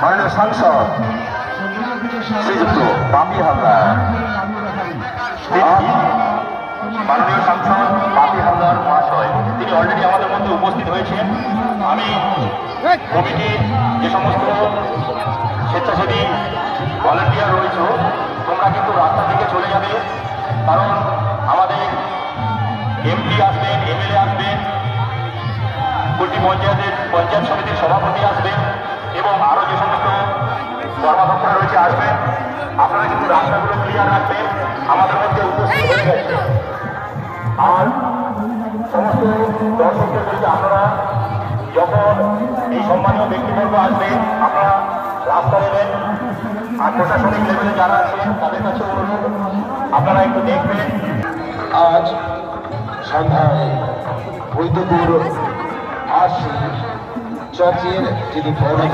মাননীয় সাংসদ শ্রীযুক্ত বাপি হালদার, মাননীয় সাংসদ বাপি হালদার মহাশয় তিনি অলরেডি আমাদের মধ্যে উপস্থিত হয়েছেন। আমি কমিটির যে সমস্ত স্বেচ্ছাসেবী ভলেন্টিয়ার রয়েছে তোমরা কিন্তু রাস্তা থেকে চলে যাবে, কারণ আমাদের এমপি আসবেন, এমএলএ আসবেন, কুলটি পঞ্চায়েত সমিতির সভাপতি আসবেন এবং আরও যে সমস্ত কর্মাধ্যক্ষরা রয়েছে আসবেন। আপনারা কিন্তু রাস্তাগুলো ক্লিয়ার রাখবেন, আমাদের মধ্যে উপস্থিত হয়ে গেছে। আর সমস্ত দর্শকদের বলতে আপনারা যখন এই সম্মানীয় ব্যক্তিবর্গ আসবেন আপনারা রাস্তা নেবেন, আর প্রশাসনিক লেভেলে যারা আছেন তাদের কাছে অনুরোধ আপনারা একটু দেখবেন। আজ সন্ধ্যায় বৈদ্যপুর আশি চার্চের যিনি প্রধান